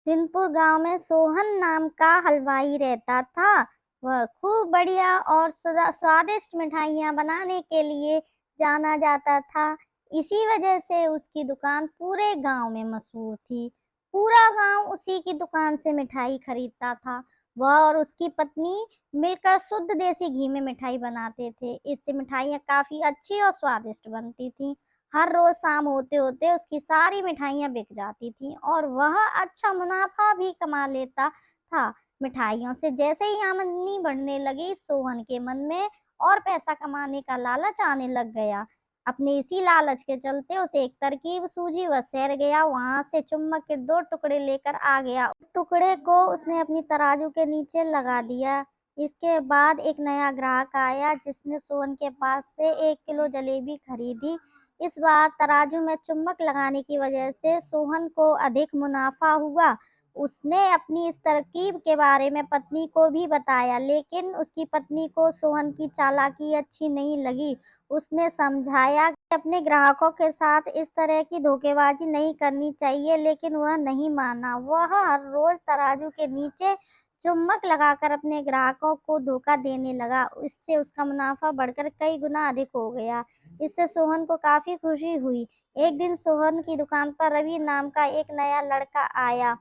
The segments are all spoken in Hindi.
बिनपुर गांव में सोहन नाम का हलवाई रहता था। वह खूब बढ़िया और स्वादिष्ट मिठाइयाँ बनाने के लिए जाना जाता था। इसी वजह से उसकी दुकान पूरे गांव में मशहूर थी। पूरा गांव उसी की दुकान से मिठाई खरीदता था। वह और उसकी पत्नी मिलकर शुद्ध देसी घी में मिठाई बनाते थे। इससे मिठाइयाँ काफी अच्छी और स्वादिष्ट बनती थी। हर रोज शाम होते होते उसकी सारी मिठाइयाँ बिक जाती थी और वह अच्छा मुनाफा भी कमा लेता था। मिठाइयों से जैसे ही आमदनी बढ़ने लगी, सोहन के मन में और पैसा कमाने का लालच आने लग गया। अपने इसी लालच के चलते उसे एक तरकीब सूझी। वह शहर गया, वहां से चुम्बक के 2 टुकड़े लेकर आ गया। उस टुकड़े को उसने अपनी तराजू के नीचे लगा दिया। इसके बाद एक नया ग्राहक आया जिसने सोहन के पास से 1 किलो जलेबी खरीदी। इस बार तराजू में चुम्बक लगाने की वजह से सोहन को अधिक मुनाफा हुआ। उसने अपनी इस तरकीब के बारे में पत्नी को भी बताया, लेकिन उसकी पत्नी को सोहन की चालाकी अच्छी नहीं लगी। उसने समझाया कि अपने ग्राहकों के साथ इस तरह की धोखेबाजी नहीं करनी चाहिए, लेकिन वह नहीं माना। वह हर रोज तराजू के नीचे चुम्बक लगाकर अपने ग्राहकों को धोखा देने लगा। इससे उसका मुनाफा बढ़कर कई गुना अधिक हो गया। इससे सोहन को काफी खुशी हुई। एक दिन सोहन की दुकान पर रवि नाम का एक नया लड़का आया।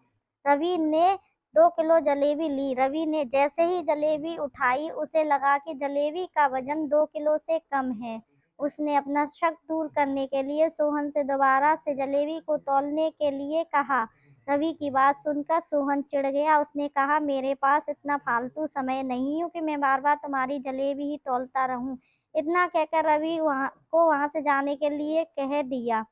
रवि ने 2 किलो जलेबी ली। रवि ने जैसे ही जलेबी उठाई, उसे लगा कि जलेबी का वजन 2 किलो से कम है। उसने अपना शक दूर करने के लिए सोहन से दोबारा से जलेबी को तौलने के लिए कहा। रवि की बात सुनकर सोहन चिढ़ गया। उसने कहा, मेरे पास इतना फालतू समय नहीं है कि मैं बार बार तुम्हारी जलेबी ही तौलता रहूं। इतना कहकर रवि वहां से जाने के लिए कह दिया।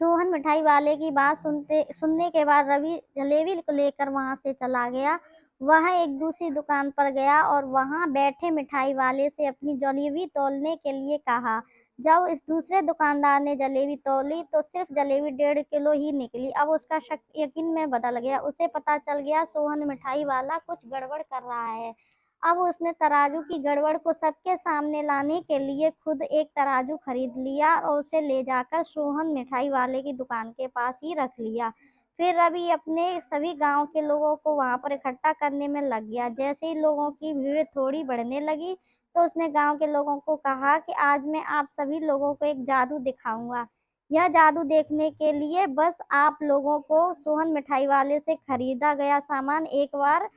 सोहन मिठाई वाले की बात सुनने के बाद रवि जलेबी को लेकर वहां से चला गया। वह एक दूसरी दुकान पर गया और वहां बैठे मिठाई वाले से अपनी जलेबी तौलने के लिए कहा। जब इस दूसरे दुकानदार ने जलेबी तौली तो सिर्फ जलेबी 1.5 किलो ही निकली। अब उसका शक यकीन में बदल गया। उसे पता चल गया सोहन मिठाई वाला कुछ गड़बड़ कर रहा है। अब उसने तराजू की गड़बड़ को सबके सामने लाने के लिए खुद एक तराजू खरीद लिया और उसे ले जाकर सोहन मिठाई वाले की दुकान के पास ही रख लिया। फिर रवि अपने सभी गांव के लोगों को वहां पर इकट्ठा करने में लग गया। जैसे ही लोगों की भीड़ थोड़ी बढ़ने लगी तो उसने गांव के लोगों को कहा कि आज मैं आप सभी लोगों को एक जादू दिखाऊंगा। यह जादू देखने के लिए बस आप लोगों को सोहन मिठाई वाले से खरीदा गया सामान एक बार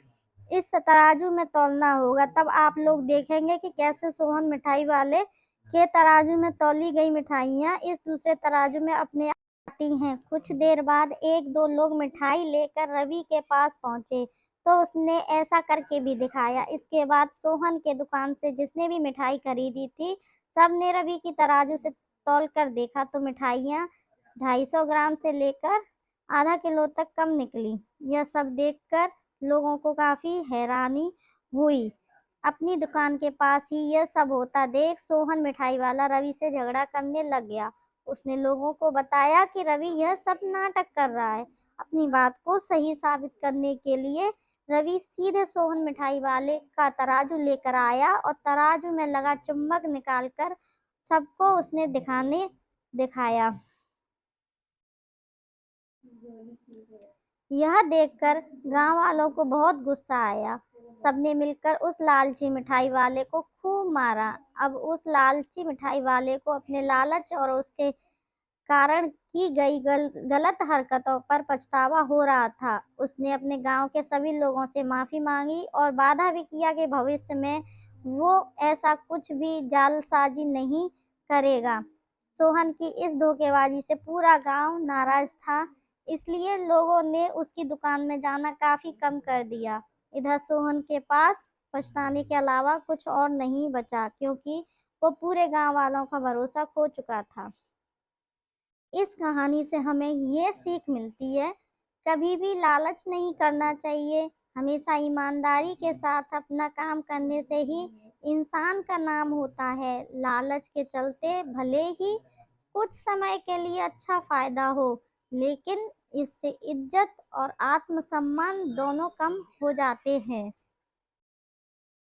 इस तराजू में तौलना होगा। तब आप लोग देखेंगे कि कैसे सोहन मिठाई वाले के तराजू में तौली गई मिठाइयाँ इस दूसरे तराजू में अपने आप आती हैं। कुछ देर बाद एक दो लोग मिठाई लेकर रवि के पास पहुंचे तो उसने ऐसा करके भी दिखाया। इसके बाद सोहन के दुकान से जिसने भी मिठाई खरीदी थी, सबने रवि की तराजू से तौल कर देखा तो मिठाइयाँ 250 ग्राम से लेकर आधा किलो तक कम निकली। यह सब देखकर लोगों को काफी हैरानी हुई। अपनी दुकान के पास ही यह सब होता देख सोहन मिठाई वाला रवि से झगड़ा करने लग गया। उसने लोगों को बताया कि रवि यह सब नाटक कर रहा है। अपनी बात को सही साबित करने के लिए रवि सीधे सोहन मिठाई वाले का तराजू लेकर आया और तराजू में लगा चुम्बक निकालकर सबको उसने दिखाया। यह देखकर गांव वालों को बहुत गुस्सा आया। सबने मिलकर उस लालची मिठाई वाले को खूब मारा। अब उस लालची मिठाई वाले को अपने लालच और उसके कारण की गई गलत हरकतों पर पछतावा हो रहा था। उसने अपने गांव के सभी लोगों से माफी मांगी और वादा भी किया कि भविष्य में वो ऐसा कुछ भी जालसाजी नहीं करेगा। सोहन की इस धोखेबाजी से पूरा गांव नाराज था, इसलिए लोगों ने उसकी दुकान में जाना काफी कम कर दिया। इधर सोहन के पास पछताने के अलावा कुछ और नहीं बचा, क्योंकि वो पूरे गांव वालों का भरोसा खो चुका था। इस कहानी से हमें ये सीख मिलती है, कभी भी लालच नहीं करना चाहिए। हमेशा ईमानदारी के साथ अपना काम करने से ही इंसान का नाम होता है। लालच के चलते भले ही कुछ समय के लिए अच्छा फायदा हो, लेकिन इससे इज्जत और आत्मसम्मान दोनों कम हो जाते हैं।